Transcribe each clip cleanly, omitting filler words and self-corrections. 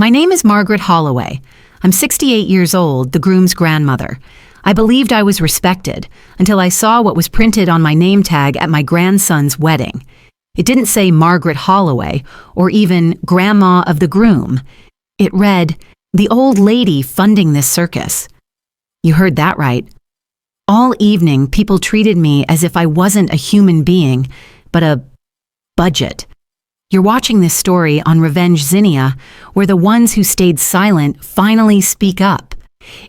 My name is Margaret Holloway. I'm 68 years old, the groom's grandmother. I believed I was respected until I saw what was printed on my name tag at my grandson's wedding. It didn't say Margaret Holloway or even Grandma of the Groom. It read, "The old lady funding this circus." You heard that right. All evening, people treated me as if I wasn't a human being, but a budget. You're watching this story on Renvenge Zinnia, where the ones who stayed silent finally speak up.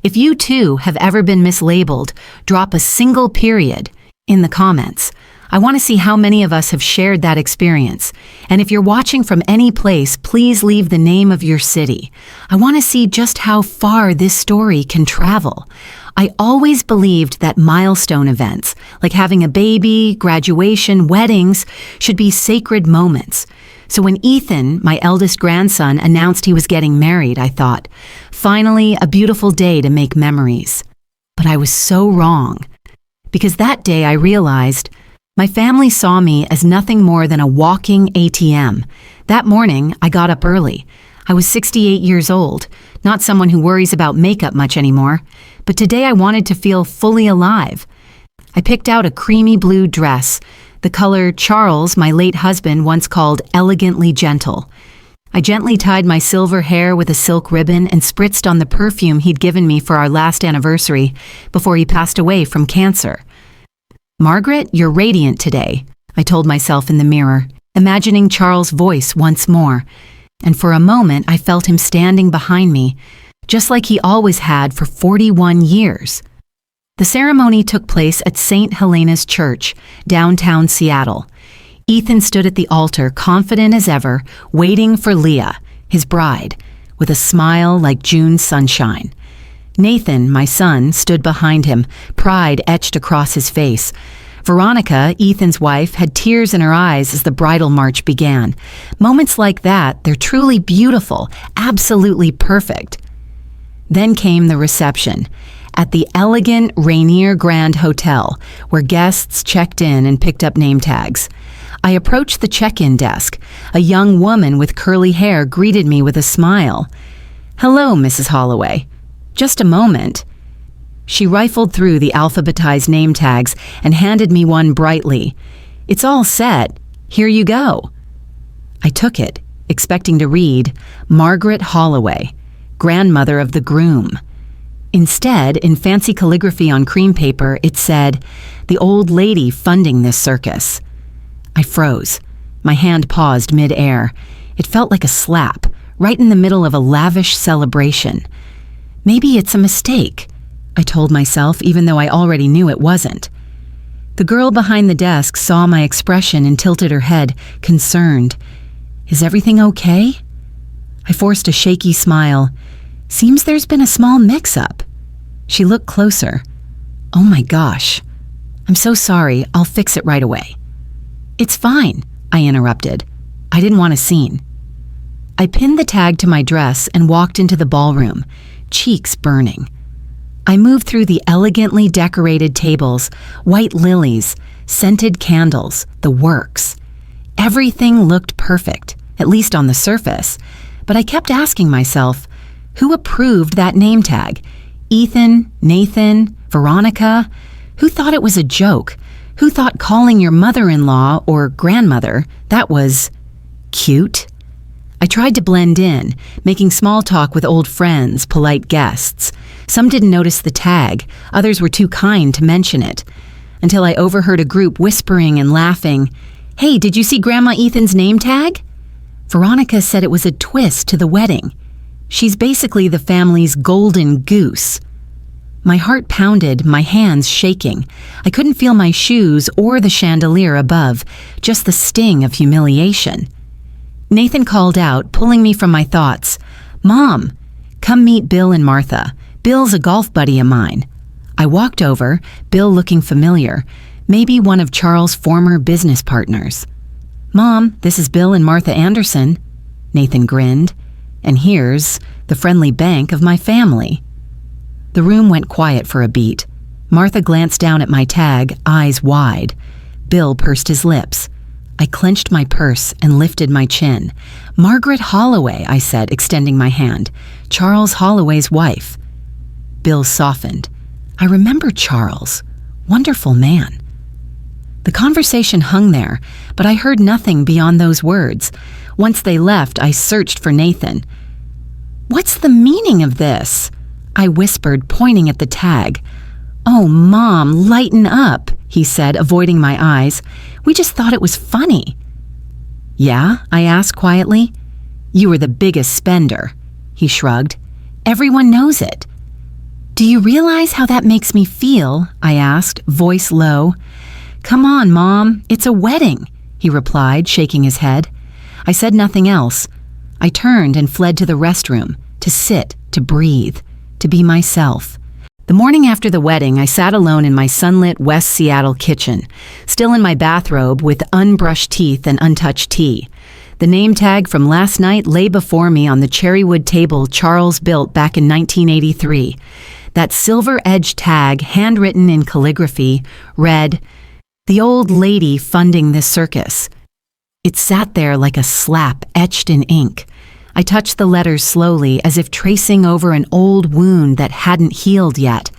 If you too have ever been mislabeled, drop a single period in the comments. I want to see how many of us have shared that experience. And if you're watching from any place, please leave the name of your city. I want to see just how far this story can travel. I always believed that milestone events, like having a baby, graduation, weddings, should be sacred moments. So when Ethan, my eldest grandson, announced he was getting married, I thought, finally a beautiful day to make memories. But I was so wrong. Because that day I realized my family saw me as nothing more than a walking ATM. That morning, I got up early. I was 68 years old, not someone who worries about makeup much anymore, but today I wanted to feel fully alive. I picked out a creamy blue dress, the color Charles, my late husband, once called elegantly gentle. I gently tied my silver hair with a silk ribbon and spritzed on the perfume he'd given me for our last anniversary before he passed away from cancer. "Margaret, you're radiant today," I told myself in the mirror, imagining Charles' voice once more. And for a moment, I felt him standing behind me, just like he always had for 41 years. The ceremony took place at St. Helena's Church, downtown Seattle. Ethan stood at the altar, confident as ever, waiting for Leah, his bride, with a smile like June sunshine. Nathan, my son, stood behind him, pride etched across his face. Veronica, Ethan's wife, had tears in her eyes as the bridal march began. Moments like that, they're truly beautiful, absolutely perfect. Then came the reception at the elegant Rainier Grand Hotel, where guests checked in and picked up name tags. I approached the check-in desk. A young woman with curly hair greeted me with a smile. "Hello, Mrs. Holloway. Just a moment." She rifled through the alphabetized name tags and handed me one brightly. "It's all set. Here you go." I took it, expecting to read, "Margaret Holloway, grandmother of the groom." Instead, in fancy calligraphy on cream paper, it said, "The old lady funding this circus." I froze. My hand paused mid-air. It felt like a slap, right in the middle of a lavish celebration. Maybe it's a mistake, I told myself, even though I already knew it wasn't. The girl behind the desk saw my expression and tilted her head, concerned. "Is everything okay?" I forced a shaky smile. "Seems there's been a small mix-up." She looked closer. "Oh my gosh. I'm so sorry. I'll fix it right away." "It's fine," I interrupted. I didn't want a scene. I pinned the tag to my dress and walked into the ballroom, cheeks burning. I moved through the elegantly decorated tables, white lilies, scented candles, the works. Everything looked perfect, at least on the surface, but I kept asking myself, who approved that name tag? Ethan, Nathan, Veronica? Who thought it was a joke? Who thought calling your mother-in-law or grandmother, that was cute? I tried to blend in, making small talk with old friends, polite guests. Some didn't notice the tag, others were too kind to mention it, until I overheard a group whispering and laughing, "Hey, did you see Grandma Ethan's name tag?" Veronica said it was a twist to the wedding. She's basically the family's golden goose. My heart pounded, my hands shaking. I couldn't feel my shoes or the chandelier above, just the sting of humiliation. Nathan called out, pulling me from my thoughts. "Mom, come meet Bill and Martha. Bill's a golf buddy of mine." I walked over, Bill looking familiar, maybe one of Charles' former business partners. "Mom, this is Bill and Martha Anderson." Nathan grinned. "And here's the friendly bank of my family." The room went quiet for a beat. Martha glanced down at my tag, eyes wide. Bill pursed his lips. I clenched my purse and lifted my chin. Margaret Holloway, I said, extending my hand. Charles Holloway's wife. Bill softened. I remember Charles. Wonderful man. The conversation hung there, but I heard nothing beyond those words. Once they left, I searched for Nathan. What's the meaning of this? I whispered, pointing at the tag. Oh, Mom, lighten up, he said, avoiding my eyes. We just thought it was funny. Yeah? I asked quietly. You were the biggest spender, he shrugged. Everyone knows it. Do you realize how that makes me feel? I asked, voice low. Come on, Mom, it's a wedding, he replied, shaking his head. I said nothing else. I turned and fled to the restroom, to sit, to breathe, to be myself. The morning after the wedding, I sat alone in my sunlit West Seattle kitchen, still in my bathrobe with unbrushed teeth and untouched tea. The name tag from last night lay before me on the cherrywood table Charles built back in 1983. That silver-edged tag, handwritten in calligraphy, read, "The old lady funding this circus." It sat there like a slap etched in ink. I touched the letters slowly, as if tracing over an old wound that hadn't healed yet,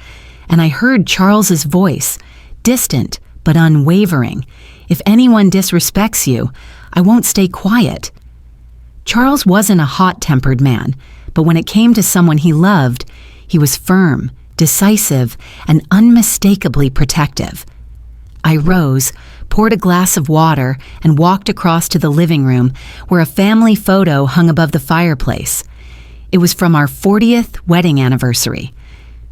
and I heard Charles's voice, distant but unwavering. If anyone disrespects you, I won't stay quiet. Charles wasn't a hot-tempered man, but when it came to someone he loved, he was firm, decisive, and unmistakably protective. I rose, poured a glass of water, and walked across to the living room where a family photo hung above the fireplace. It was from our 40th wedding anniversary.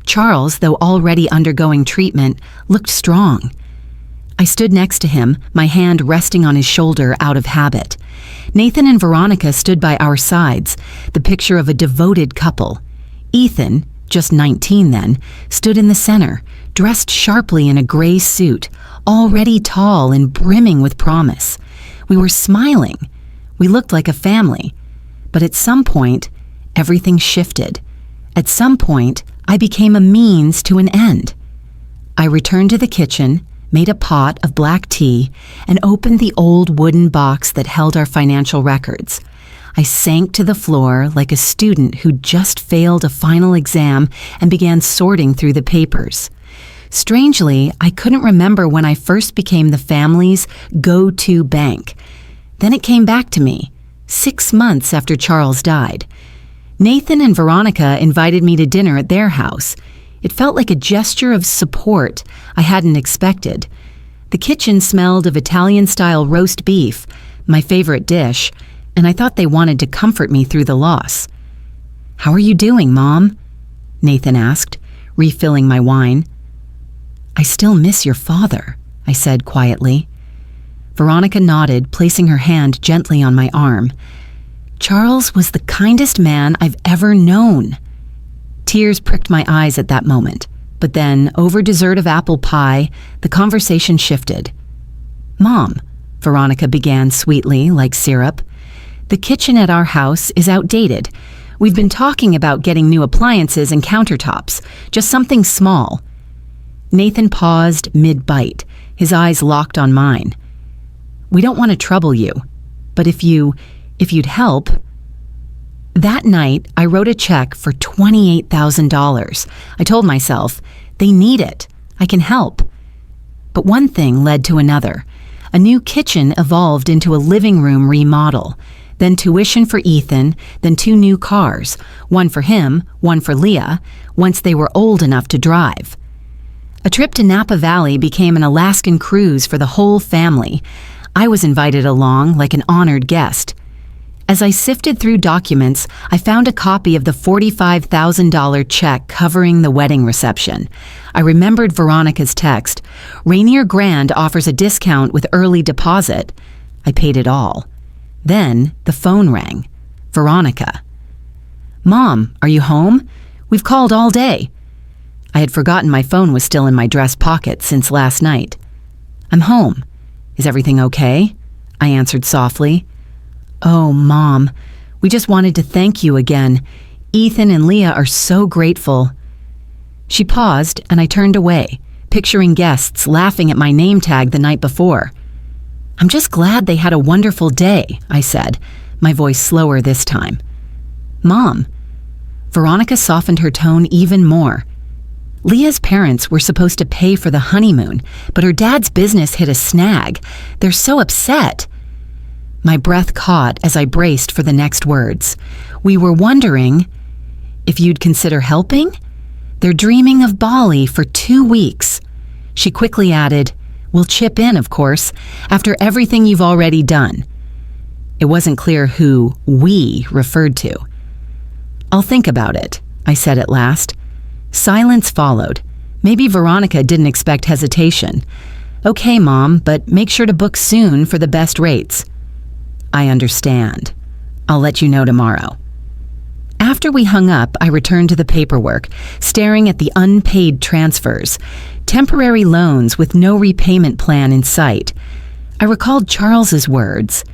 Charles, though already undergoing treatment, looked strong. I stood next to him, my hand resting on his shoulder out of habit. Nathan and Veronica stood by our sides, the picture of a devoted couple. Ethan, just 19 then, stood in the center, dressed sharply in a gray suit, already tall and brimming with promise. We were smiling. We looked like a family. But at some point, everything shifted. At some point, I became a means to an end. I returned to the kitchen, made a pot of black tea, and opened the old wooden box that held our financial records. I sank to the floor like a student who'd just failed a final exam and began sorting through the papers. Strangely, I couldn't remember when I first became the family's go-to bank. Then it came back to me, 6 months after Charles died. Nathan and Veronica invited me to dinner at their house. It felt like a gesture of support I hadn't expected. The kitchen smelled of Italian-style roast beef, my favorite dish, and I thought they wanted to comfort me through the loss. "How are you doing, Mom?" Nathan asked, refilling my wine. "I still miss your father," I said quietly. Veronica nodded, placing her hand gently on my arm. Charles was the kindest man I've ever known. Tears pricked my eyes at that moment, but then, over dessert of apple pie, the conversation shifted. "Mom," Veronica began sweetly, like syrup, "the kitchen at our house is outdated. We've been talking about getting new appliances and countertops, just something small." Nathan paused mid-bite, his eyes locked on mine. "We don't want to trouble you, but if you'd help..." That night, I wrote a check for $28,000. I told myself, they need it. I can help. But one thing led to another. A new kitchen evolved into a living room remodel, then tuition for Ethan, then 2 new cars, one for him, one for Leah, once they were old enough to drive. A trip to Napa Valley became an Alaskan cruise for the whole family. I was invited along like an honored guest. As I sifted through documents, I found a copy of the $45,000 check covering the wedding reception. I remembered Veronica's text. Rainier Grand offers a discount with early deposit. I paid it all. Then the phone rang. Veronica. "Mom, are you home? We've called all day." I had forgotten my phone was still in my dress pocket since last night. "I'm home. Is everything okay?" I answered softly. "Oh, Mom, we just wanted to thank you again. Ethan and Leah are so grateful." She paused, and I turned away, picturing guests laughing at my name tag the night before. I'm just glad they had a wonderful day, I said, my voice slower this time. Mom. Veronica softened her tone even more. Leah's parents were supposed to pay for the honeymoon, but her dad's business hit a snag. They're so upset. My breath caught as I braced for the next words. We were wondering if you'd consider helping? They're dreaming of Bali for 2 weeks. She quickly added, we'll chip in, of course, after everything you've already done. It wasn't clear who we referred to. I'll think about it, I said at last. Silence followed. Maybe Veronica didn't expect hesitation. Okay, Mom, but make sure to book soon for the best rates. I understand. I'll let you know tomorrow. After we hung up, I returned to the paperwork, staring at the unpaid transfers, temporary loans with no repayment plan in sight. I recalled Charles's words.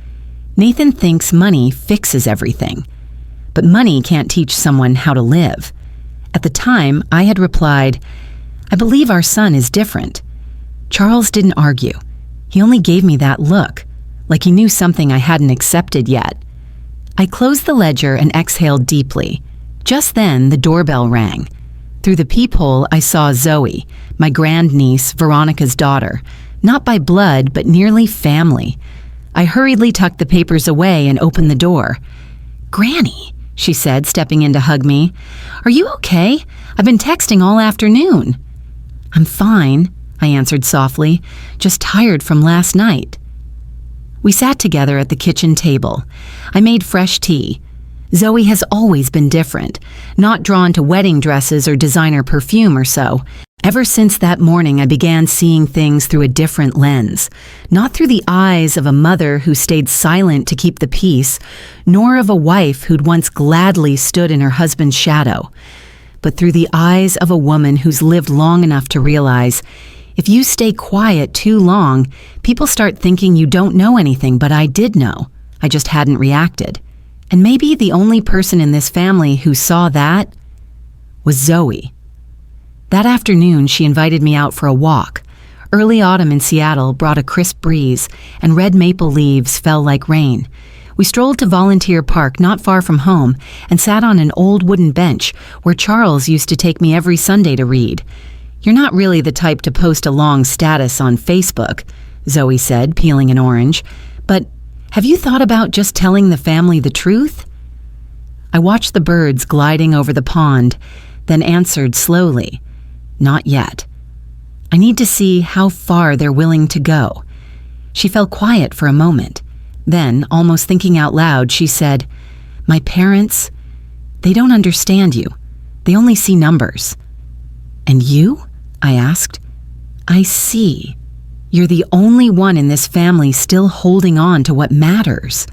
Nathan thinks money fixes everything, but money can't teach someone how to live. At the time, I had replied, I believe our son is different. Charles didn't argue. He only gave me that look, like he knew something I hadn't accepted yet. I closed the ledger and exhaled deeply. Just then, the doorbell rang. Through the peephole, I saw Zoe, my grandniece, Veronica's daughter, not by blood, but nearly family. I hurriedly tucked the papers away and opened the door. Granny, she said, stepping in to hug me. Are you okay? I've been texting all afternoon. I'm fine, I answered softly, just tired from last night. We sat together at the kitchen table. I made fresh tea. Zoe has always been different, not drawn to wedding dresses or designer perfume or so. Ever since that morning, I began seeing things through a different lens, not through the eyes of a mother who stayed silent to keep the peace, nor of a wife who'd once gladly stood in her husband's shadow, but through the eyes of a woman who's lived long enough to realize if you stay quiet too long, people start thinking you don't know anything, but I did know. I just hadn't reacted. And maybe the only person in this family who saw that was Zoe. That afternoon, she invited me out for a walk. Early autumn in Seattle brought a crisp breeze, and red maple leaves fell like rain. We strolled to Volunteer Park not far from home and sat on an old wooden bench where Charles used to take me every Sunday to read. You're not really the type to post a long status on Facebook, Zoe said, peeling an orange. But have you thought about just telling the family the truth? I watched the birds gliding over the pond, then answered slowly, not yet. I need to see how far they're willing to go. She fell quiet for a moment. Then, almost thinking out loud, she said, My parents, they don't understand you. They only see numbers. And you? I asked. I see. You're the only one in this family still holding on to what matters.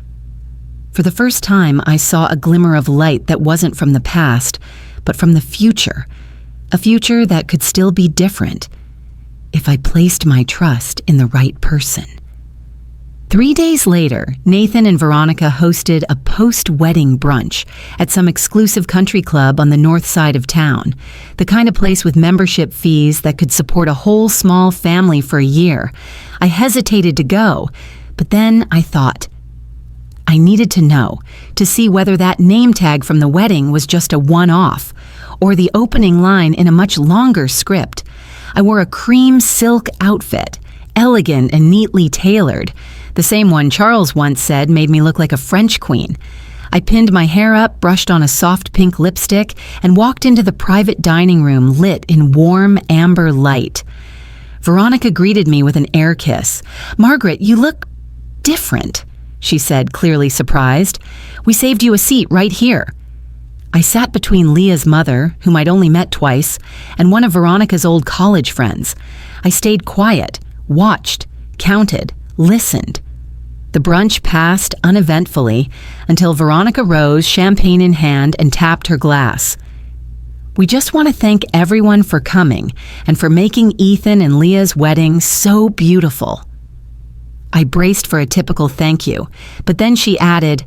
For the first time, I saw a glimmer of light that wasn't from the past, but from the future. A future that could still be different if I placed my trust in the right person. 3 days later, Nathan and Veronica hosted a post-wedding brunch at some exclusive country club on the north side of town, the kind of place with membership fees that could support a whole small family for a year. I hesitated to go, but then I thought, I needed to know, to see whether that name tag from the wedding was just a one-off, or the opening line in a much longer script. I wore a cream silk outfit, elegant and neatly tailored, the same one Charles once said made me look like a French queen. I pinned my hair up, brushed on a soft pink lipstick, and walked into the private dining room lit in warm amber light. Veronica greeted me with an air kiss. Margaret, you look different, she said, clearly surprised. We saved you a seat right here. I sat between Leah's mother, whom I'd only met twice, and one of Veronica's old college friends. I stayed quiet, watched, counted, listened. The brunch passed uneventfully until Veronica rose, champagne in hand, and tapped her glass. We just want to thank everyone for coming and for making Ethan and Leah's wedding so beautiful. I braced for a typical thank you, but then she added,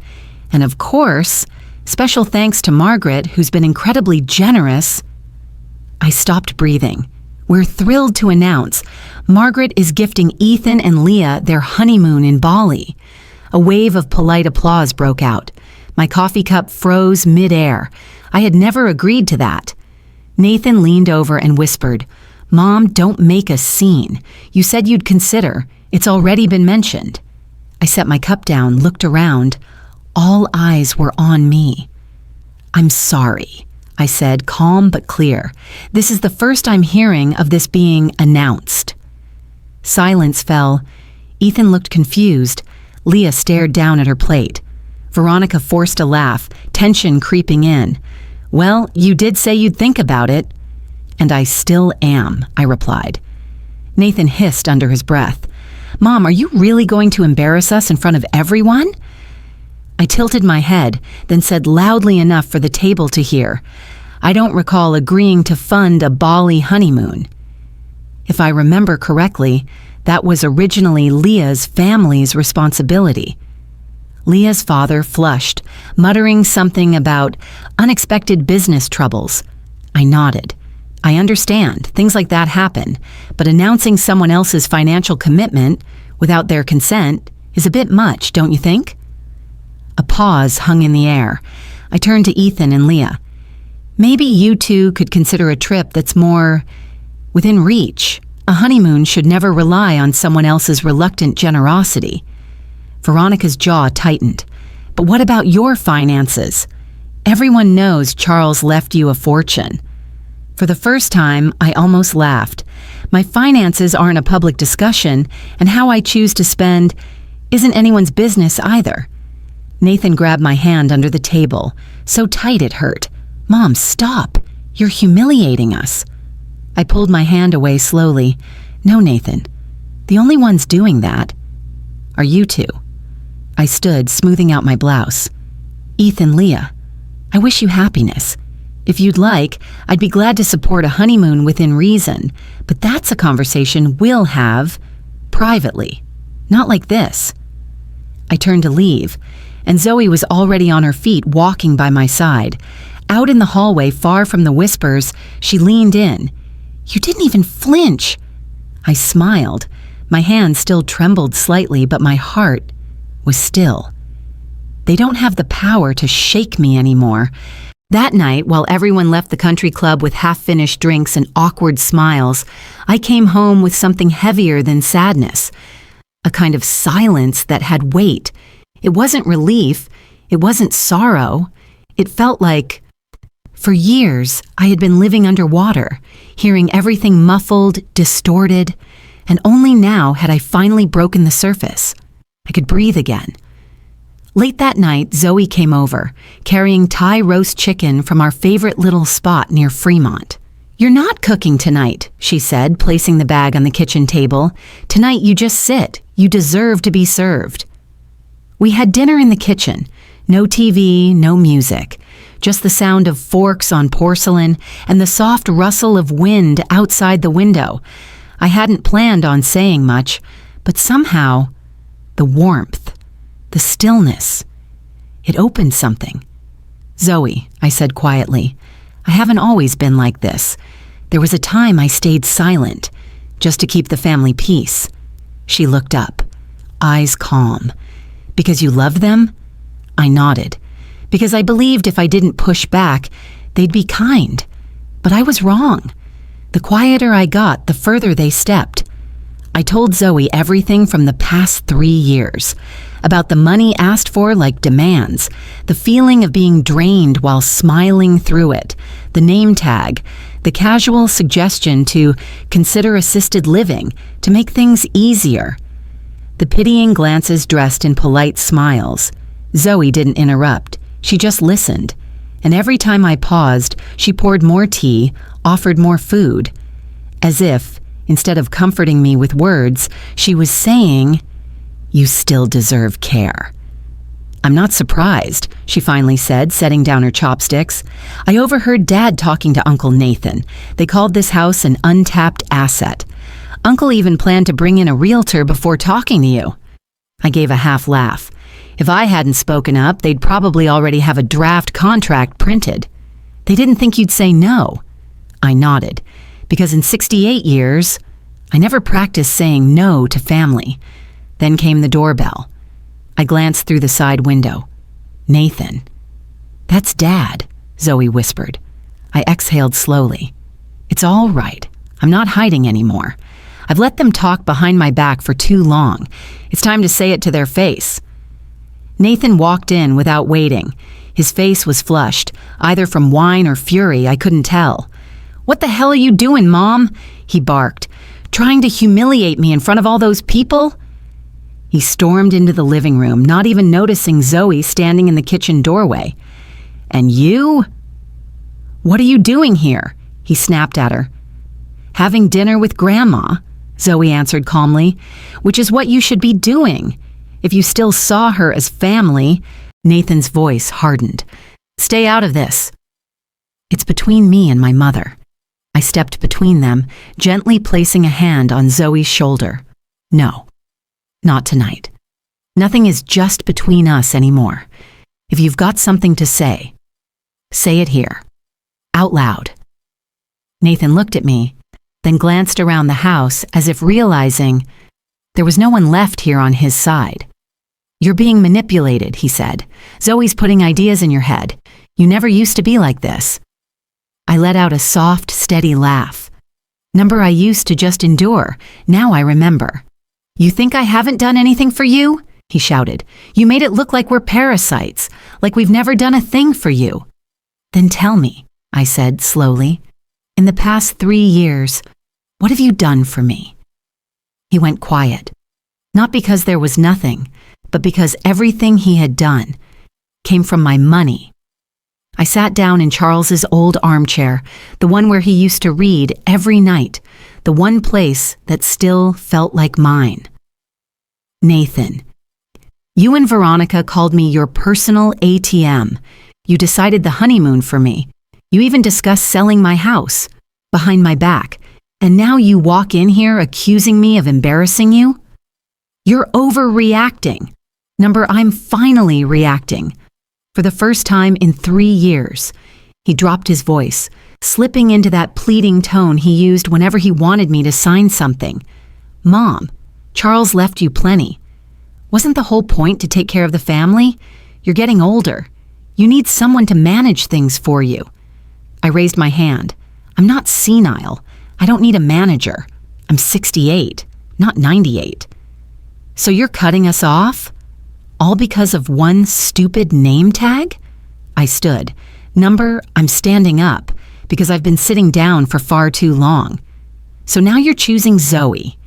and of course, special thanks to Margaret, who's been incredibly generous. I stopped breathing. We're thrilled to announce Margaret is gifting Ethan and Leah their honeymoon in Bali. A wave of polite applause broke out. My coffee cup froze mid-air. I had never agreed to that. Nathan leaned over and whispered, "Mom, don't make a scene. You said you'd consider. It's already been mentioned." I set my cup down, looked around. All eyes were on me. "I'm sorry," I said, calm but clear. "This is the first I'm hearing of this being announced." Silence fell. Ethan looked confused. Leah stared down at her plate. Veronica forced a laugh, tension creeping in. "Well, you did say you'd think about it." "And I still am," I replied. Nathan hissed under his breath. "Mom, are you really going to embarrass us in front of everyone?" I tilted my head, then said loudly enough for the table to hear, "I don't recall agreeing to fund a Bali honeymoon." If I remember correctly, that was originally Leah's family's responsibility. Leah's father flushed, muttering something about unexpected business troubles. I nodded. "I understand, things like that happen, but announcing someone else's financial commitment without their consent is a bit much, don't you think?" A pause hung in the air. I turned to Ethan and Leah. "Maybe you two could consider a trip that's more within reach. A honeymoon should never rely on someone else's reluctant generosity." Veronica's jaw tightened. "But what about your finances? Everyone knows Charles left you a fortune." For the first time, I almost laughed. My finances aren't a public discussion, and how I choose to spend isn't anyone's business either. Nathan grabbed my hand under the table, so tight it hurt. "Mom, stop. You're humiliating us." I pulled my hand away slowly. "No, Nathan. The only ones doing that are you two." I stood, smoothing out my blouse. "Ethan, Leah, I wish you happiness. If you'd like, I'd be glad to support a honeymoon within reason, but that's a conversation we'll have privately, not like this." I turned to leave, and Zoe was already on her feet, walking by my side. Out in the hallway, far from the whispers, she leaned in. "You didn't even flinch." I smiled. My hand still trembled slightly, but my heart was still. They don't have the power to shake me anymore. That night, while everyone left the country club with half-finished drinks and awkward smiles, I came home with something heavier than sadness. A kind of silence that had weight. It wasn't relief. It wasn't sorrow. It felt like, for years, I had been living underwater, hearing everything muffled, distorted, and only now had I finally broken the surface. I could breathe again. Late that night, Zoe came over, carrying Thai roast chicken from our favorite little spot near Fremont. "You're not cooking tonight," she said, placing the bag on the kitchen table. "Tonight you just sit. You deserve to be served." We had dinner in the kitchen. No TV, no music. Just the sound of forks on porcelain and the soft rustle of wind outside the window. I hadn't planned on saying much, but somehow, the warmth, the stillness, it opened something. "Zoe," I said quietly, "I haven't always been like this. There was a time I stayed silent, just to keep the family peace." She looked up, eyes calm. "Because you loved them?" I nodded. "Because I believed if I didn't push back, they'd be kind. But I was wrong. The quieter I got, the further they stepped." I told Zoe everything from the past 3 years. About the money asked for like demands, the feeling of being drained while smiling through it, the name tag, the casual suggestion to consider assisted living to make things easier. The pitying glances dressed in polite smiles. Zoe didn't interrupt. She just listened. And every time I paused, she poured more tea, offered more food. As if, instead of comforting me with words, she was saying, "You still deserve care." "I'm not surprised," she finally said, setting down her chopsticks. "I overheard Dad talking to Uncle Nathan. They called this house an untapped asset. Uncle even planned to bring in a realtor before talking to you." I gave a half laugh. If I hadn't spoken up, they'd probably already have a draft contract printed. "They didn't think you'd say no." I nodded. because in 68 years, I never practiced saying no to family. Then came the doorbell. I glanced through the side window. Nathan. "That's Dad," Zoe whispered. I exhaled slowly. "It's all right. I'm not hiding anymore. I've let them talk behind my back for too long. It's time to say it to their face." Nathan walked in without waiting. His face was flushed, either from wine or fury, I couldn't tell. "What the hell are you doing, Mom?" he barked. "Trying to humiliate me in front of all those people?" He stormed into the living room, not even noticing Zoe standing in the kitchen doorway. "And you? What are you doing here?" he snapped at her. "Having dinner with Grandma," Zoe answered calmly, "which is what you should be doing. If you still saw her as family." Nathan's voice hardened. "Stay out of this." "It's between me and my mother." I stepped between them, gently placing a hand on Zoe's shoulder. "No, not tonight. Nothing is just between us anymore. If you've got something to say it here, out loud." Nathan looked at me, then glanced around the house as if realizing there was no one left here on his side. "You're being manipulated," he said. "Zoe's putting ideas in your head. You never used to be like this." I let out a soft, steady laugh. "Number I used to just endure. Now I remember." "You think I haven't done anything for you?" he shouted. "You made it look like we're parasites, like we've never done a thing for you." "Then tell me," I said slowly, "in the past 3 years, what have you done for me?" He went quiet, not because there was nothing, but because everything he had done came from my money. I sat down in Charles's old armchair, the one where he used to read every night, the one place that still felt like mine. "Nathan, you and Veronica called me your personal ATM. You decided the honeymoon for me. You even discussed selling my house, behind my back. And now you walk in here accusing me of embarrassing you? You're overreacting. Number, I'm finally reacting. For the first time in 3 years." He dropped his voice, slipping into that pleading tone he used whenever he wanted me to sign something. "Mom, Charles left you plenty. Wasn't the whole point to take care of the family? You're getting older. You need someone to manage things for you." I raised my hand. "I'm not senile. I don't need a manager. I'm 68, not 98. "So you're cutting us off? All because of one stupid name tag?" I stood. "Number, I'm standing up, because I've been sitting down for far too long. So now you're choosing Zoe.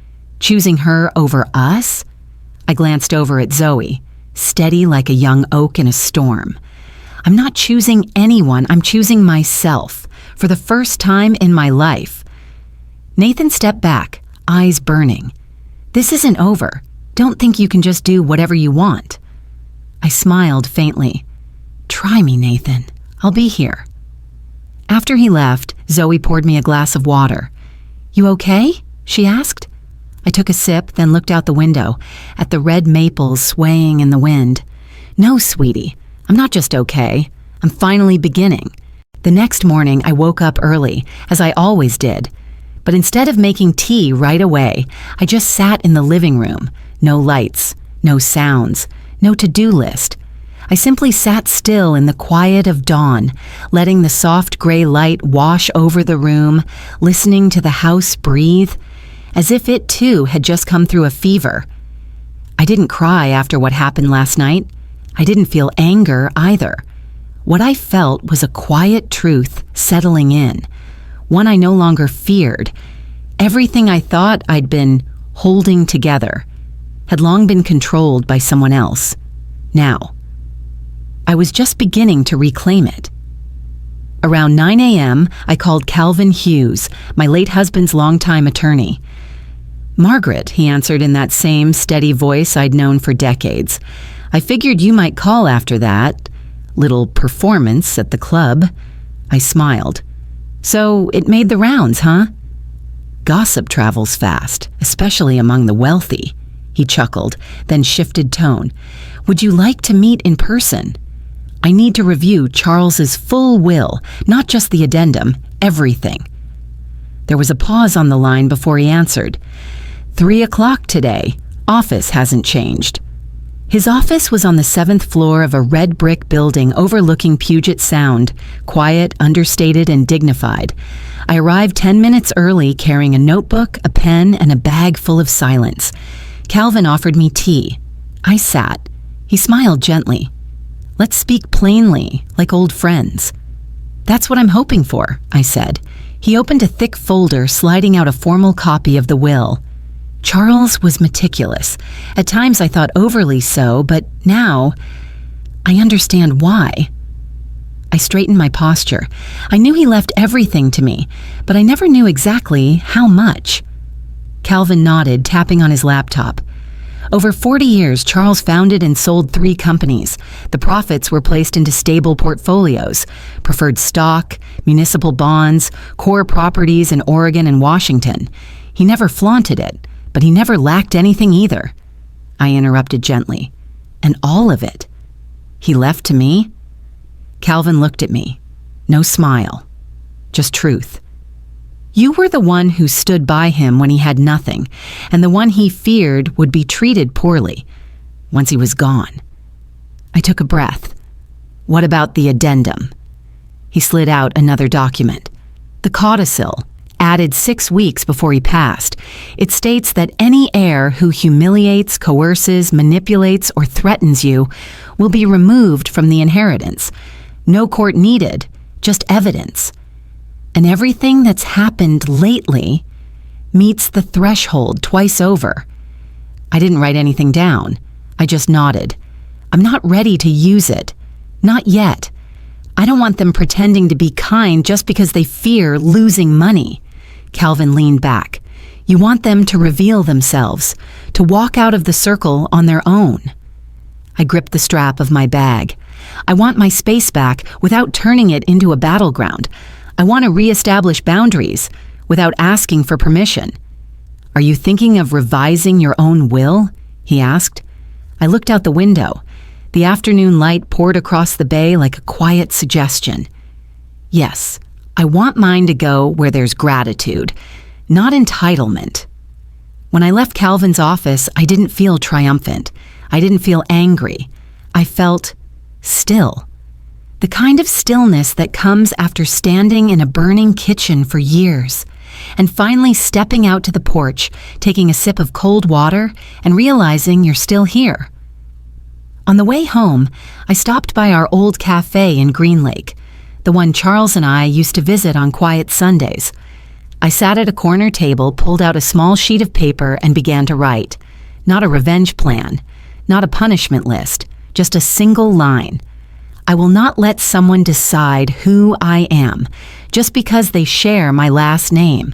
Choosing her over us?" I glanced over at Zoe, steady like a young oak in a storm. "I'm not choosing anyone, I'm choosing myself, for the first time in my life." Nathan stepped back, eyes burning. "This isn't over. Don't think you can just do whatever you want." I smiled faintly. "Try me, Nathan. I'll be here." After he left, Zoe poured me a glass of water. "You okay?" she asked. I took a sip, then looked out the window, at the red maples swaying in the wind. "No, sweetie, I'm not just okay. I'm finally beginning." The next morning, I woke up early, as I always did. But instead of making tea right away, I just sat in the living room. No lights, no sounds, no to-do list. I simply sat still in the quiet of dawn, letting the soft gray light wash over the room, listening to the house breathe, as if it too had just come through a fever. I didn't cry after what happened last night. I didn't feel anger either. What I felt was a quiet truth settling in, one I no longer feared. Everything I thought I'd been holding together had long been controlled by someone else. Now, I was just beginning to reclaim it. Around 9 a.m., I called Calvin Hughes, my late husband's longtime attorney. "Margaret," he answered in that same steady voice I'd known for decades. "I figured you might call after that little performance at the club." I smiled. "So it made the rounds, huh?" "Gossip travels fast, especially among the wealthy." He chuckled, then shifted tone. "Would you like to meet in person? I need to review Charles's full will, not just the addendum, everything." There was a pause on the line before he answered. 3 o'clock today. Office hasn't changed. His office was on the 7th floor of a red brick building overlooking Puget Sound, quiet, understated, and dignified. I arrived 10 minutes early carrying a notebook, a pen, and a bag full of silence. Calvin offered me tea. I sat. He smiled gently. Let's speak plainly, like old friends. That's what I'm hoping for, I said. He opened a thick folder, sliding out a formal copy of the will. Charles was meticulous. At times I thought overly so, but now I understand why. I straightened my posture. I knew he left everything to me, but I never knew exactly how much. Calvin nodded, tapping on his laptop. Over 40 years, Charles founded and sold 3 companies. The profits were placed into stable portfolios, preferred stock, municipal bonds, core properties in Oregon and Washington. He never flaunted it, but he never lacked anything either. I interrupted gently. And all of it he left to me? Calvin looked at me. No smile. Just truth. You were the one who stood by him when he had nothing, and the one he feared would be treated poorly once he was gone. I took a breath. What about the addendum? He slid out another document. The codicil, added 6 weeks before he passed. It states that any heir who humiliates, coerces, manipulates, or threatens you will be removed from the inheritance. No court needed, just evidence. And everything that's happened lately meets the threshold twice over. I didn't write anything down. I just nodded. I'm not ready to use it. Not yet. I don't want them pretending to be kind just because they fear losing money. Calvin leaned back. You want them to reveal themselves, to walk out of the circle on their own. I gripped the strap of my bag. I want my space back without turning it into a battleground. I want to reestablish boundaries without asking for permission. Are you thinking of revising your own will? He asked. I looked out the window. The afternoon light poured across the bay like a quiet suggestion. Yes, I want mine to go where there's gratitude, not entitlement. When I left Calvin's office, I didn't feel triumphant. I didn't feel angry. I felt still. The kind of stillness that comes after standing in a burning kitchen for years, and finally stepping out to the porch, taking a sip of cold water, and realizing you're still here. On the way home, I stopped by our old cafe in Green Lake, the one Charles and I used to visit on quiet Sundays. I sat at a corner table, pulled out a small sheet of paper, and began to write. Not a revenge plan, not a punishment list, just a single line. I will not let someone decide who I am just because they share my last name.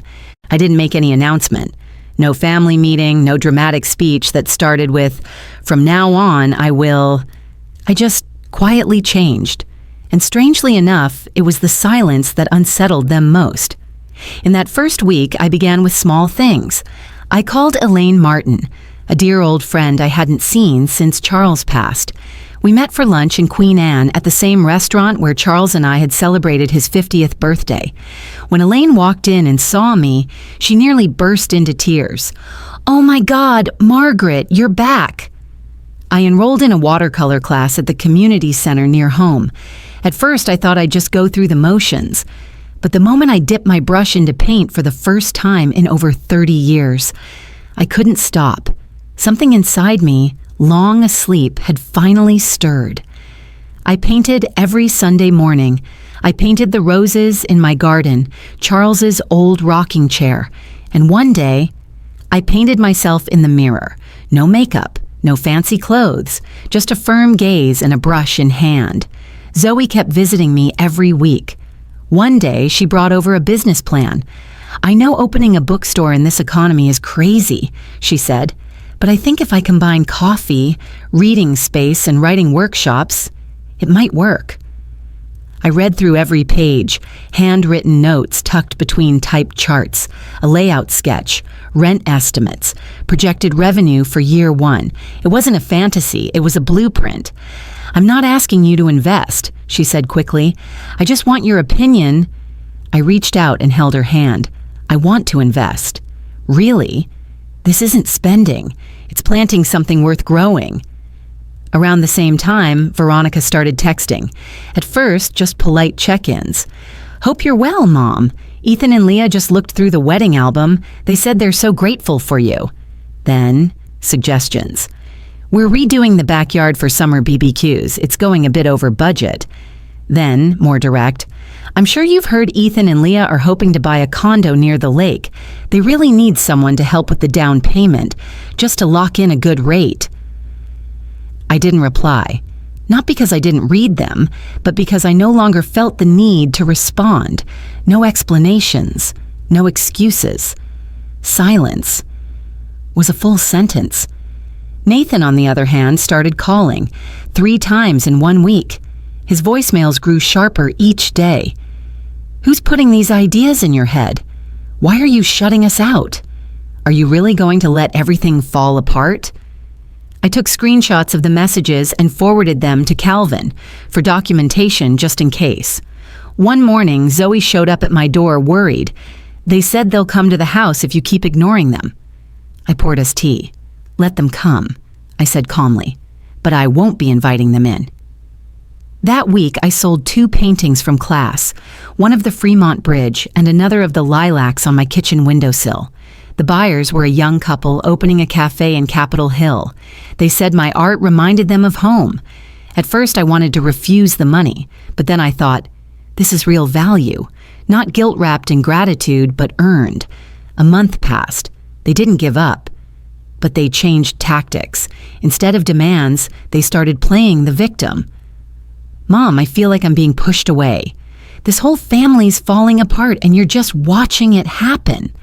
I didn't make any announcement. No family meeting, no dramatic speech that started with, from now on, I will. I just quietly changed. And strangely enough, it was the silence that unsettled them most. In that first week, I began with small things. I called Elaine Martin, a dear old friend I hadn't seen since Charles passed. We met for lunch in Queen Anne at the same restaurant where Charles and I had celebrated his 50th birthday. When Elaine walked in and saw me, she nearly burst into tears. "Oh my God, Margaret, you're back!" I enrolled in a watercolor class at the community center near home. At first, I thought I'd just go through the motions. But the moment I dipped my brush into paint for the first time in over 30 years, I couldn't stop. Something inside me, long asleep, had finally stirred. I painted every Sunday morning. I painted the roses in my garden, Charles's old rocking chair, and one day, I painted myself in the mirror. No makeup, no fancy clothes, just a firm gaze and a brush in hand. Zoe kept visiting me every week. One day, she brought over a business plan. "I know opening a bookstore in this economy is crazy," she said, "but I think if I combine coffee, reading space, and writing workshops, it might work." I read through every page, handwritten notes tucked between typed charts, a layout sketch, rent estimates, projected revenue for year one. It wasn't a fantasy, it was a blueprint. "I'm not asking you to invest," she said quickly. "I just want your opinion." I reached out and held her hand. I want to invest. Really? This isn't spending. It's planting something worth growing. Around the same time, Veronica started texting. At first, just polite check-ins. Hope you're well, Mom. Ethan and Leah just looked through the wedding album. They said they're so grateful for you. Then, suggestions. We're redoing the backyard for summer BBQs. It's going a bit over budget. Then, more direct. I'm sure you've heard Ethan and Leah are hoping to buy a condo near the lake. They really need someone to help with the down payment, just to lock in a good rate. I didn't reply. Not because I didn't read them, but because I no longer felt the need to respond. No explanations, no excuses. Silence was a full sentence. Nathan, on the other hand, started calling 3 times in 1 week. His voicemails grew sharper each day. Who's putting these ideas in your head? Why are you shutting us out? Are you really going to let everything fall apart? I took screenshots of the messages and forwarded them to Calvin for documentation just in case. One morning, Zoe showed up at my door worried. They said they'll come to the house if you keep ignoring them. I poured us tea. Let them come, I said calmly, but I won't be inviting them in. That week, I sold 2 paintings from class, one of the Fremont Bridge and another of the lilacs on my kitchen windowsill. The buyers were a young couple opening a cafe in Capitol Hill. They said my art reminded them of home. At first, I wanted to refuse the money, but then I thought, this is real value, not guilt-wrapped in gratitude, but earned. A month passed. They didn't give up, but they changed tactics. Instead of demands, they started playing the victim. Mom, I feel like I'm being pushed away. This whole family's falling apart and you're just watching it happen.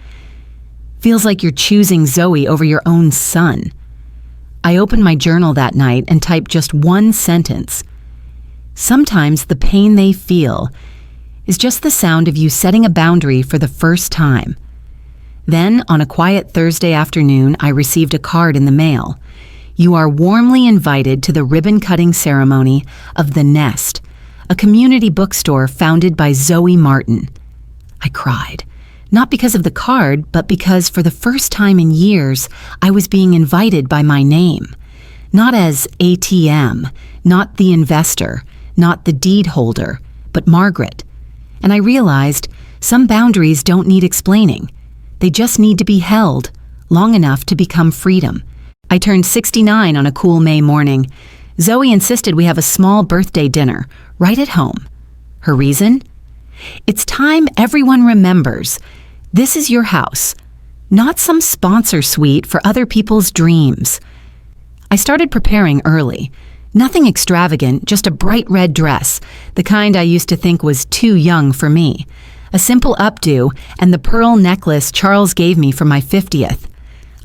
Feels like you're choosing Zoe over your own son. I opened my journal that night and typed just 1 sentence. Sometimes the pain they feel is just the sound of you setting a boundary for the first time. Then, on a quiet Thursday afternoon, I received a card in the mail. You are warmly invited to the ribbon-cutting ceremony of The Nest, a community bookstore founded by Zoe Martin. I cried. Not because of the card, but because for the first time in years, I was being invited by my name. Not as ATM, not the investor, not the deed holder, but Margaret. And I realized some boundaries don't need explaining. They just need to be held long enough to become freedom. I turned 69 on a cool May morning. Zoe insisted we have a small birthday dinner right at home. Her reason? It's time everyone remembers. This is your house, not some sponsor suite for other people's dreams. I started preparing early. Nothing extravagant, just a bright red dress, the kind I used to think was too young for me. A simple updo and the pearl necklace Charles gave me for my 50th.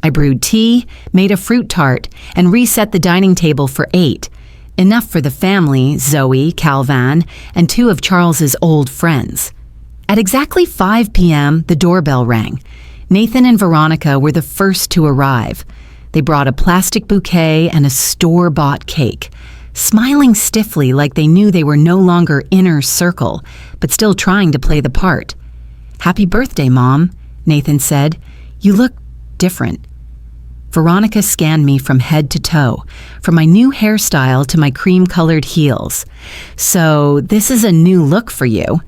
I brewed tea, made a fruit tart, and reset the dining table for 8. Enough for the family, Zoe, Calvin, and 2 of Charles's old friends. At exactly 5 p.m., the doorbell rang. Nathan and Veronica were the first to arrive. They brought a plastic bouquet and a store-bought cake, smiling stiffly like they knew they were no longer inner circle, but still trying to play the part. "Happy birthday, Mom," Nathan said. "You look different." Veronica scanned me from head to toe, from my new hairstyle to my cream-colored heels. "So this is a new look for you?"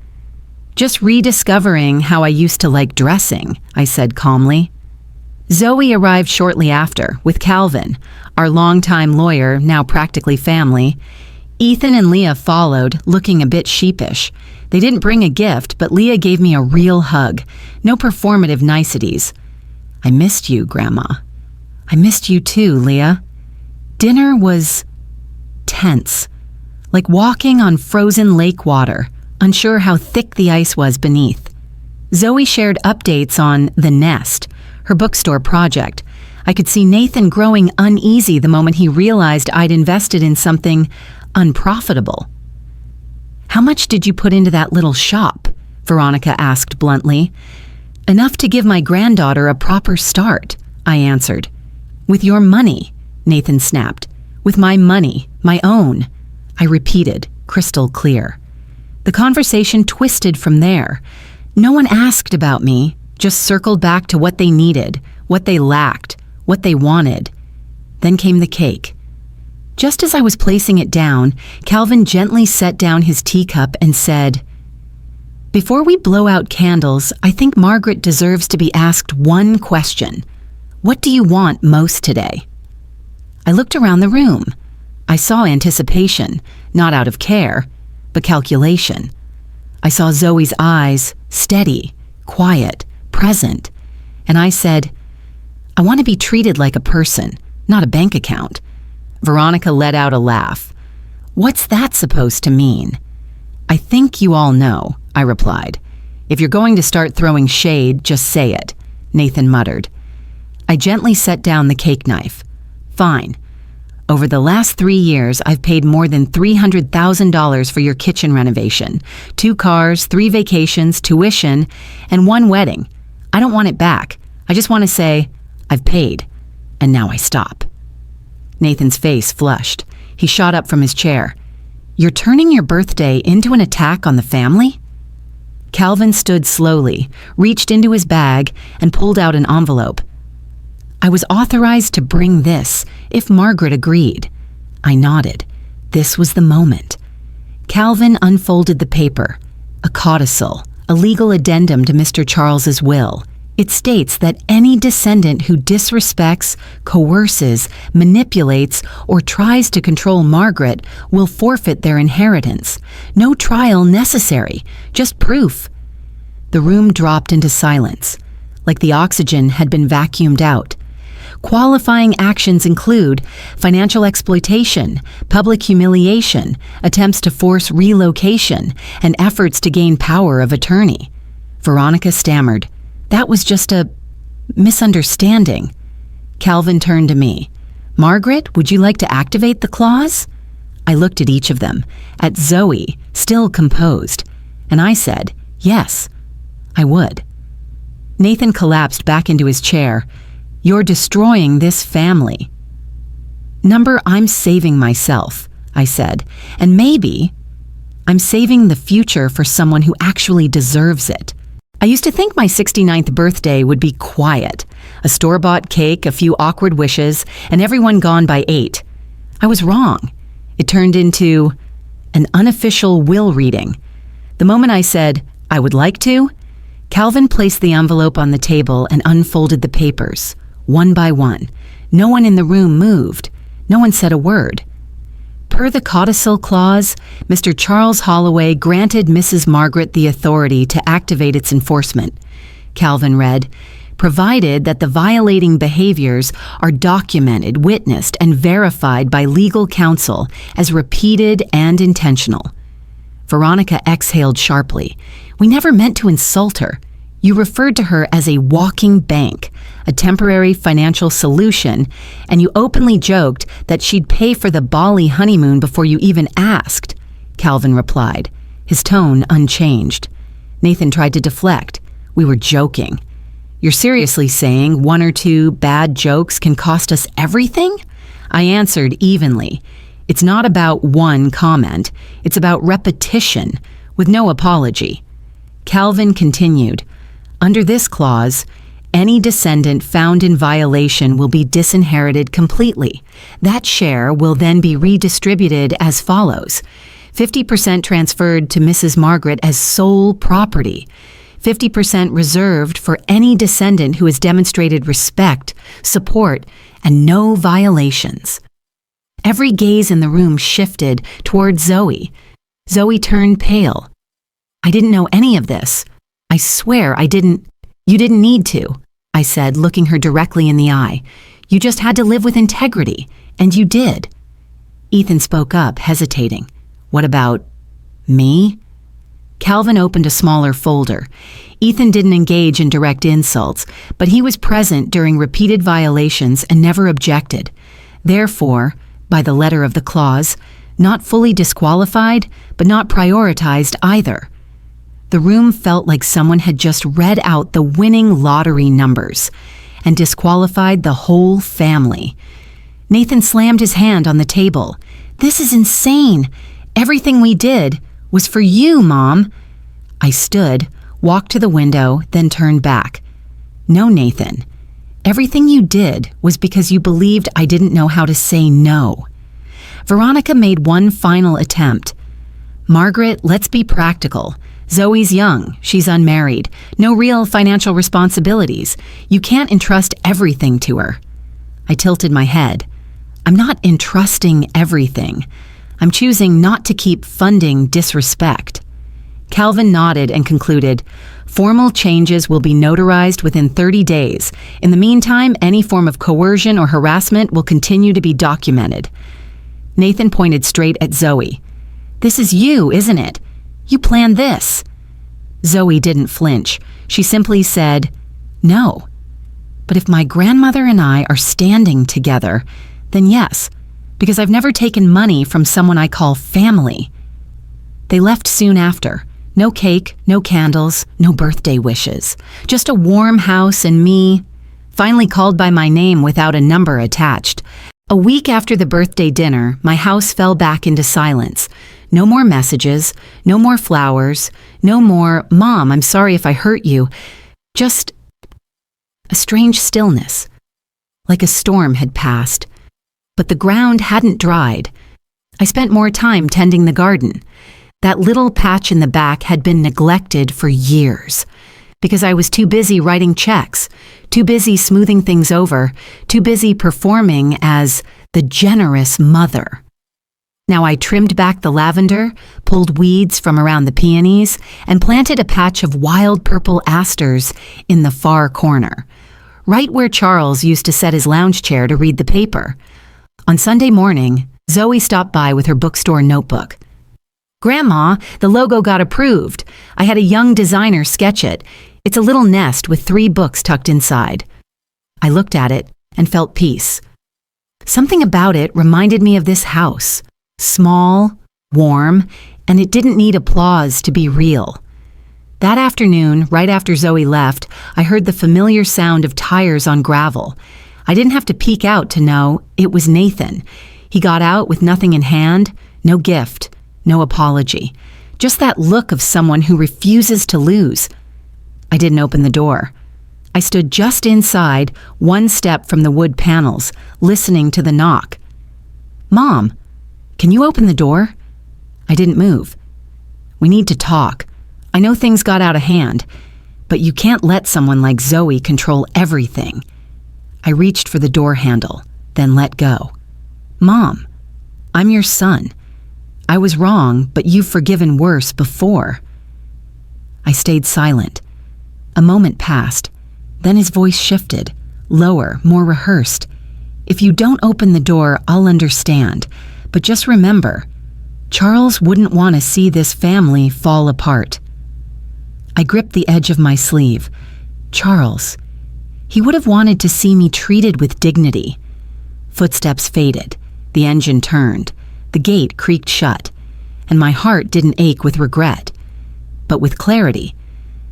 "Just rediscovering how I used to like dressing," I said calmly. Zoe arrived shortly after, with Calvin, our longtime lawyer, now practically family. Ethan and Leah followed, looking a bit sheepish. They didn't bring a gift, but Leah gave me a real hug. No performative niceties. "I missed you, Grandma." "I missed you too, Leah." Dinner was tense, like walking on frozen lake water, unsure how thick the ice was beneath. Zoe shared updates on The Nest, her bookstore project. I could see Nathan growing uneasy the moment he realized I'd invested in something unprofitable. "How much did you put into that little shop?" Veronica asked bluntly. "Enough to give my granddaughter a proper start," I answered. "With your money," Nathan snapped. "With my money, my own," I repeated, crystal clear. The conversation twisted from there. No one asked about me, just circled back to what they needed, what they lacked, what they wanted. Then came the cake. Just as I was placing it down, Calvin gently set down his teacup and said, "Before we blow out candles, I think Margaret deserves to be asked one question. What do you want most today?" I looked around the room. I saw anticipation, not out of care, but calculation. I saw Zoe's eyes, steady, quiet, present, and I said, "I want to be treated like a person, not a bank account." Veronica let out a laugh. "What's that supposed to mean?" "I think you all know," I replied. "If you're going to start throwing shade, just say it," Nathan muttered. I gently set down the cake knife. "Fine. Over the last 3 years, I've paid more than $300,000 for your kitchen renovation, 2 cars, 3 vacations, tuition, and 1 wedding. I don't want it back. I just want to say, I've paid. And now I stop." Nathan's face flushed. He shot up from his chair. "You're turning your birthday into an attack on the family?" Calvin stood slowly, reached into his bag, and pulled out an envelope. "I was authorized to bring this, if Margaret agreed." I nodded. This was the moment. Calvin unfolded the paper. A codicil, a legal addendum to Mr. Charles's will. It states that any descendant who disrespects, coerces, manipulates, or tries to control Margaret will forfeit their inheritance. No trial necessary, just proof. The room dropped into silence, like the oxygen had been vacuumed out. Qualifying actions include financial exploitation, public humiliation, attempts to force relocation, and efforts to gain power of attorney. Veronica stammered. "That was just a misunderstanding." Calvin turned to me. "Margaret, would you like to activate the clause?" I looked at each of them, at Zoe, still composed, and I said, "Yes, I would." Nathan collapsed back into his chair. "You're destroying this family." "Number, I'm saving myself," I said, "and maybe I'm saving the future for someone who actually deserves it." I used to think my 69th birthday would be quiet. A store-bought cake, a few awkward wishes, and everyone gone by 8. I was wrong. It turned into an unofficial will reading. The moment I said, "I would like to," Calvin placed the envelope on the table and unfolded the papers, one by one. No one in the room moved. No one said a word. Per the codicil clause, Mr. Charles Holloway granted Mrs. Margaret the authority to activate its enforcement. Calvin read, "Provided that the violating behaviors are documented, witnessed, and verified by legal counsel as repeated and intentional." Veronica exhaled sharply. "We never meant to insult her. You referred to her as a walking bank, a temporary financial solution, and you openly joked that she'd pay for the Bali honeymoon before you even asked," Calvin replied, his tone unchanged. Nathan tried to deflect. "We were joking." "You're seriously saying 1 or 2 bad jokes can cost us everything?" I answered evenly. "It's not about one comment. It's about repetition, with no apology." Calvin continued, "Under this clause, any descendant found in violation will be disinherited completely. That share will then be redistributed as follows: 50% transferred to Mrs. Margaret as sole property, 50% reserved for any descendant who has demonstrated respect, support, and no violations." Every gaze in the room shifted toward Zoe. Zoe turned pale. "I didn't know any of this. I swear I didn't." "You didn't need to," I said, looking her directly in the eye. "You just had to live with integrity, and you did." Ethan spoke up, hesitating. "What about me?" Calvin opened a smaller folder. Ethan didn't engage in direct insults, but he was present during repeated violations and never objected. Therefore, by the letter of the clause, not fully disqualified, but not prioritized either. The room felt like someone had just read out the winning lottery numbers and disqualified the whole family. Nathan slammed his hand on the table. "This is insane. Everything we did was for you, Mom." I stood, walked to the window, then turned back. No, Nathan. Everything you did was because you believed I didn't know how to say no. Veronica made one final attempt. Margaret, let's be practical. Zoe's young. She's unmarried. No real financial responsibilities. You can't entrust everything to her. I tilted my head. I'm not entrusting everything. I'm choosing not to keep funding disrespect. Calvin nodded and concluded, formal changes will be notarized within 30 days. In the meantime, any form of coercion or harassment will continue to be documented. Nathan pointed straight at Zoe. This is you, isn't it? You planned this. Zoe didn't flinch. She simply said, no. But if my grandmother and I are standing together, then yes, because I've never taken money from someone I call family. They left soon after. No cake, no candles, no birthday wishes. Just a warm house and me, finally called by my name without a number attached. A week after the birthday dinner, my house fell back into silence. No more messages, no more flowers, no more, Mom, I'm sorry if I hurt you. Just a strange stillness, like a storm had passed. But the ground hadn't dried. I spent more time tending the garden. That little patch in the back had been neglected for years because I was too busy writing checks, too busy smoothing things over, too busy performing as the generous mother. Now I trimmed back the lavender, pulled weeds from around the peonies, and planted a patch of wild purple asters in the far corner, right where Charles used to set his lounge chair to read the paper. On Sunday morning, Zoe stopped by with her bookstore notebook. Grandma, the logo got approved. I had a young designer sketch it. It's a little nest with 3 books tucked inside. I looked at it and felt peace. Something about it reminded me of this house. Small, warm, and it didn't need applause to be real. That afternoon, right after Zoe left, I heard the familiar sound of tires on gravel. I didn't have to peek out to know it was Nathan. He got out with nothing in hand, no gift. No apology. Just that look of someone who refuses to lose. I didn't open the door. I stood just inside, one step from the wood panels, listening to the knock. Mom, can you open the door? I didn't move. We need to talk. I know things got out of hand, but you can't let someone like Zoe control everything. I reached for the door handle, then let go. Mom, I'm your son. I was wrong, but you've forgiven worse before. I stayed silent. A moment passed. Then his voice shifted, lower, more rehearsed. If you don't open the door, I'll understand. But just remember, Charles wouldn't want to see this family fall apart. I gripped the edge of my sleeve. Charles. He would have wanted to see me treated with dignity. Footsteps faded. The engine turned. The gate creaked shut, and my heart didn't ache with regret, but with clarity.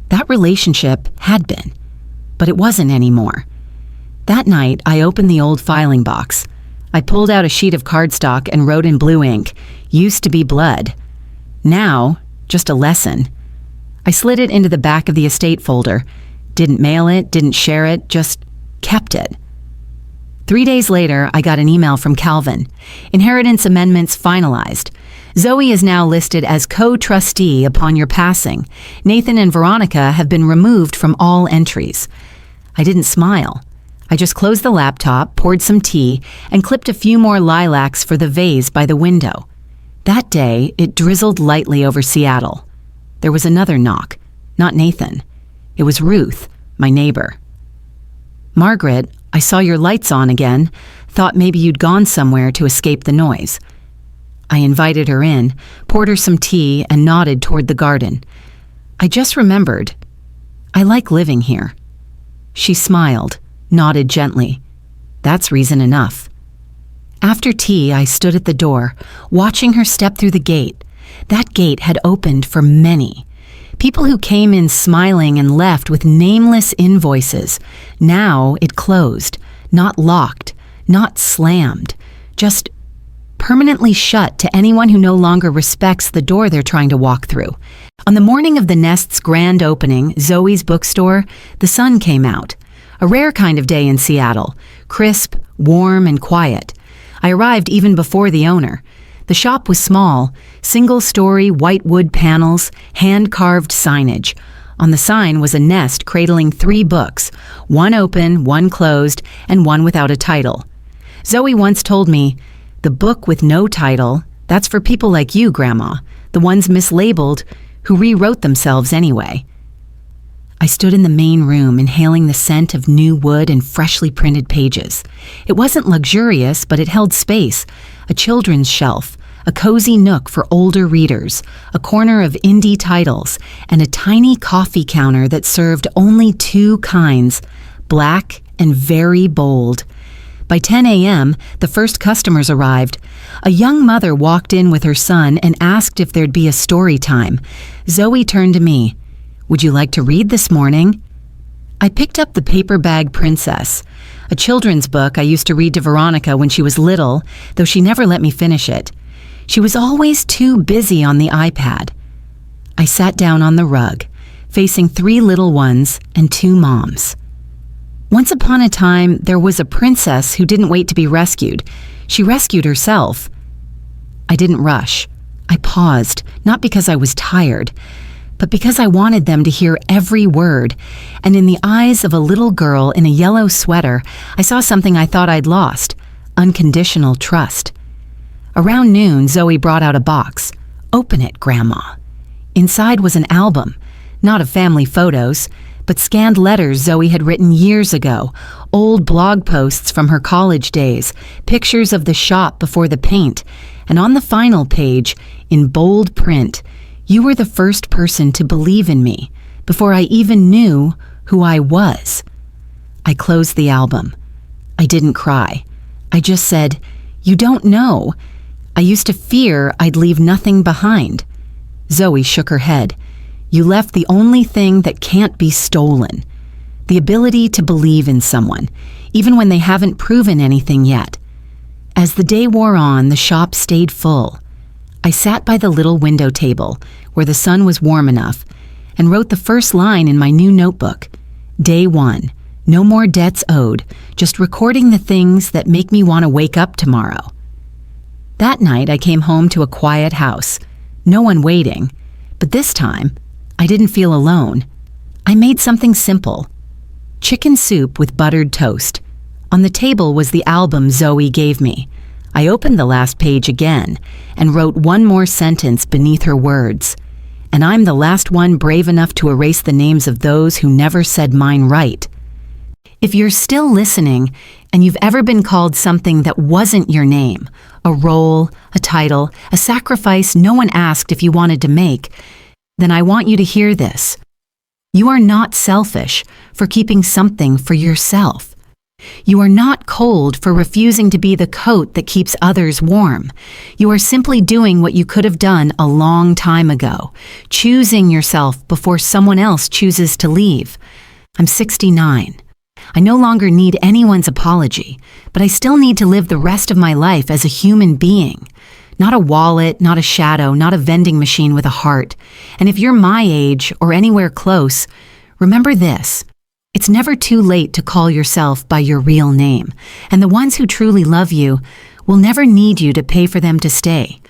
That relationship had been, but it wasn't anymore. That night, I opened the old filing box. I pulled out a sheet of cardstock and wrote in blue ink, "Used to be blood. Now, just a lesson." I slid it into the back of the estate folder. Didn't mail it, didn't share it, just kept it. 3 days later, I got an email from Calvin. Inheritance amendments finalized. Zoe is now listed as co-trustee upon your passing. Nathan and Veronica have been removed from all entries. I didn't smile. I just closed the laptop, poured some tea, and clipped a few more lilacs for the vase by the window. That day, it drizzled lightly over Seattle. There was another knock. Not Nathan. It was Ruth, my neighbor. Margaret, I saw your lights on again. Thought maybe you'd gone somewhere to escape the noise. I invited her in, poured her some tea, and nodded toward the garden. I just remembered. I like living here. She smiled, nodded gently. That's reason enough. After tea, I stood at the door, watching her step through the gate. That gate had opened for many. People who came in smiling and left with nameless invoices. Now it closed, not locked, not slammed, just permanently shut to anyone who no longer respects the door they're trying to walk through. On the morning of the Nest's grand opening, Zoe's bookstore, the sun came out. A rare kind of day in Seattle, crisp, warm, and quiet. I arrived even before the owner. The shop was small, single-story white wood panels, hand-carved signage. On the sign was a nest cradling 3 books, one open, one closed, and one without a title. Zoe once told me, "The book with no title, that's for people like you, Grandma, the ones mislabeled, who rewrote themselves anyway." I stood in the main room, inhaling the scent of new wood and freshly printed pages. It wasn't luxurious, but it held space, a children's shelf, a cozy nook for older readers, a corner of indie titles, and a tiny coffee counter that served only 2 kinds, black and very bold. By 10 a.m., the first customers arrived. A young mother walked in with her son and asked if there'd be a story time. Zoe turned to me. "Would you like to read this morning?" I picked up the Paper Bag Princess, a children's book I used to read to Veronica when she was little, though she never let me finish it. She was always too busy on the iPad. I sat down on the rug, facing 3 little ones and 2 moms. Once upon a time, there was a princess who didn't wait to be rescued. She rescued herself. I didn't rush. I paused, not because I was tired, but because I wanted them to hear every word. And in the eyes of a little girl in a yellow sweater, I saw something I thought I'd lost: unconditional trust. Around noon, Zoe brought out a box. "Open it, Grandma." Inside was an album, not of family photos, but scanned letters Zoe had written years ago, old blog posts from her college days, pictures of the shop before the paint, and on the final page, in bold print, "You were the first person to believe in me, before I even knew who I was." I closed the album. I didn't cry. I just said, "You don't know. I used to fear I'd leave nothing behind." Zoe shook her head. "You left the only thing that can't be stolen. The ability to believe in someone, even when they haven't proven anything yet." As the day wore on, the shop stayed full. I sat by the little window table, where the sun was warm enough, and wrote the first line in my new notebook. Day 1, no more debts owed, just recording the things that make me want to wake up tomorrow. That night, I came home to a quiet house, no one waiting, but this time, I didn't feel alone. I made something simple: chicken soup with buttered toast. On the table was the album Zoe gave me. I opened the last page again and wrote one more sentence beneath her words. "And I'm the last one brave enough to erase the names of those who never said mine right." If you're still listening and you've ever been called something that wasn't your name, a role, a title, a sacrifice no one asked if you wanted to make, then I want you to hear this. You are not selfish for keeping something for yourself. You are not cold for refusing to be the coat that keeps others warm. You are simply doing what you could have done a long time ago, choosing yourself before someone else chooses to leave. I'm 69. I no longer need anyone's apology, but I still need to live the rest of my life as a human being. Not a wallet, not a shadow, not a vending machine with a heart. And if you're my age or anywhere close, remember this. It's never too late to call yourself by your real name, and the ones who truly love you will never need you to pay for them to stay.